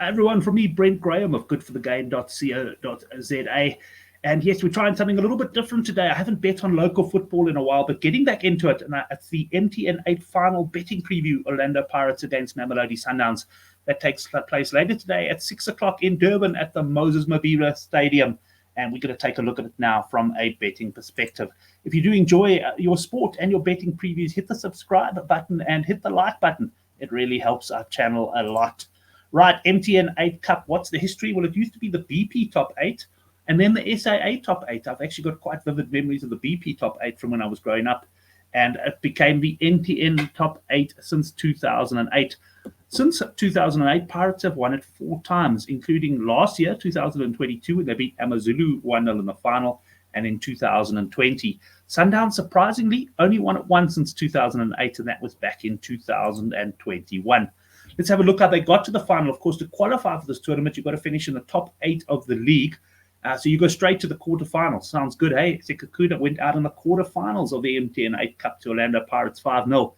Everyone, from me, Brent Graham of goodforthegame.co.za. And yes, we're trying something a little bit different today. I haven't bet on local football in a while, but getting back into it. And it's the MTN 8 final betting preview, Orlando Pirates against Mamelodi Sundowns. That takes place later today at 6 o'clock in Durban at the Moses Mabhida Stadium. And we're going to take a look at it now from a betting perspective. If you do enjoy your sport and your betting previews, hit the subscribe button and hit the like button. It really helps our channel a lot. Right, MTN 8 Cup, what's the history? Well, it used to be the BP Top 8 and then the SAA Top 8. I've actually got quite vivid memories of the BP Top 8 from when I was growing up. And it became the MTN Top 8 since 2008. Since 2008, Pirates have won it 4 times, including last year, 2022, when they beat Amazulu 1-0 in the final, and in 2020. Sundowns, surprisingly, only won it once since 2008, and that was back in 2021. Let's have a look how they got to the final. Of course, to qualify for this tournament, you've got to finish in the top 8 of the league. So you go straight to the quarterfinals. Sounds good, hey? Sekhukhune went out in the quarterfinals of the MTN 8 Cup to Orlando Pirates 5-0.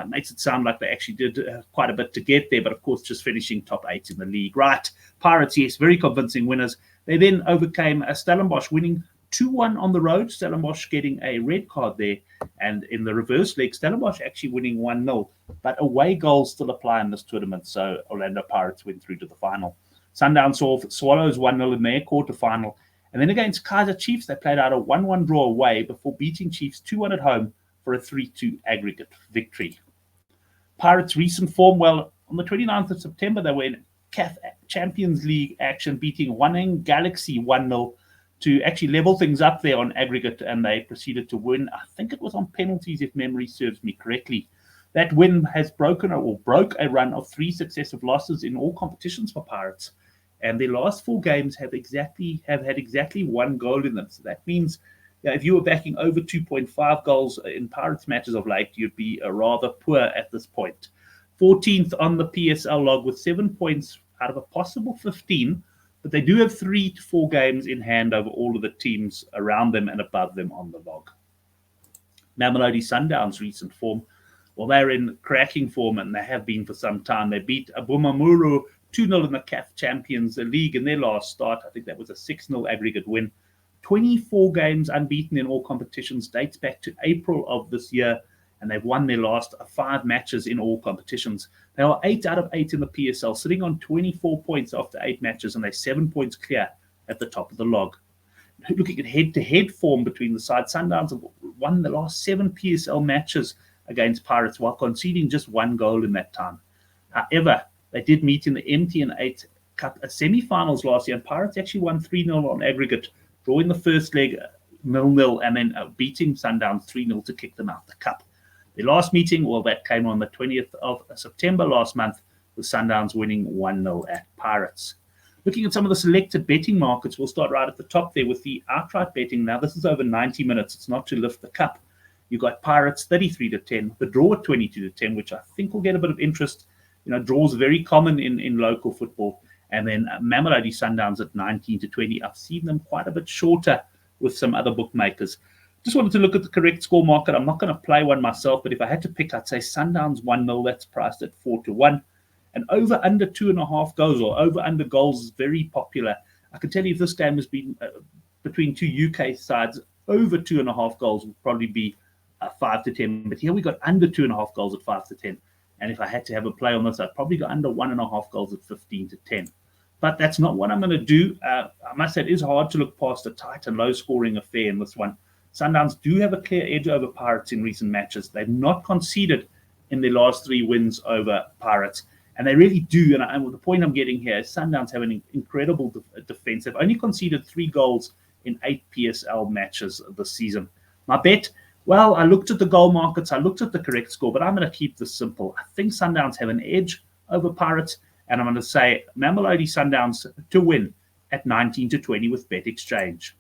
Makes it sound like they actually did quite a bit to get there, but of course, just finishing top 8 in the league. Right, Pirates, yes, very convincing winners. They then overcame Stellenbosch, winning 2-1 on the road. Stellenbosch getting a red card there. And in the reverse leg, Stellenbosch actually winning 1-0. But away goals still apply in this tournament, so Orlando Pirates went through to the final. Sundowns saw Swallows 1-0 in their quarterfinal. And then against Kaizer Chiefs, they played out a 1-1 draw away before beating Chiefs 2-1 at home for a 3-2 aggregate victory. Pirates' recent form, well, on the 29th of September, they were in CAF Champions League action, beating Waneng Galaxy 1-0 to actually level things up there on aggregate, and they proceeded to win. I think it was on penalties, if memory serves me correctly. That win has broke a run of 3 successive losses in all competitions for Pirates, and their last 4 games have had exactly 1 goal in them. So that means if you were backing over 2.5 goals in Pirates matches of late, you'd be rather poor at this point. 14th on the PSL log with 7 points out of a possible 15. But they do have 3 to 4 games in hand over all of the teams around them and above them on the log. Mamelodi Sundowns' recent form, well, they're in cracking form, and they have been for some time. They beat Abumamuru 2-0 in the CAF Champions League in their last start. I think that was a 6-0 aggregate win. 24 games unbeaten in all competitions, dates back to April of this year, and they've won their last 5 matches in all competitions. They are 8 out of 8 in the PSL, sitting on 24 points after 8 matches, and they're 7 points clear at the top of the log. Looking at head-to-head form between the sides, Sundowns have won the last 7 PSL matches against Pirates while conceding just 1 goal in that time. However, they did meet in the MTN 8 Cup semi-finals last year, and Pirates actually won 3-0 on aggregate, drawing the first leg 0-0, and then beating Sundowns 3-0 to kick them out the cup. The last meeting, well, that came on the 20th of September last month, with Sundowns winning 1-0 at Pirates. Looking at some of the selected betting markets, we'll start right at the top there with the outright betting. Now, this is over 90 minutes. It's not to lift the cup. You've got Pirates 33-10, the draw at 22-10, which I think will get a bit of interest. Draws are very common in local football. And then Mamelodi Sundowns at 19-20. I've seen them quite a bit shorter with some other bookmakers. Just wanted to look at the correct score market. I'm not going to play one myself, but if I had to pick, I'd say Sundowns 1-0. That's priced at 4-1. And over under 2.5 goals or over under goals is very popular. I can tell you if this game has been between 2 UK sides, over 2.5 goals would probably be 5-10. But here we got under 2.5 goals at 5-10. And if I had to have a play on this, I'd probably go under 1.5 goals at 15-10. But that's not what I'm going to do. I must say it is hard to look past a tight and low-scoring affair in this one. Sundowns do have a clear edge over Pirates in recent matches. They've not conceded in their last 3 wins over Pirates. And they really do. And the point I'm getting here is Sundowns have an incredible defense. They've only conceded 3 goals in 8 PSL matches this season. My bet, well, I looked at the goal markets. I looked at the correct score, but I'm going to keep this simple. I think Sundowns have an edge over Pirates. And I'm going to say Mamelodi Sundowns to win at 19-20 with Bet Exchange.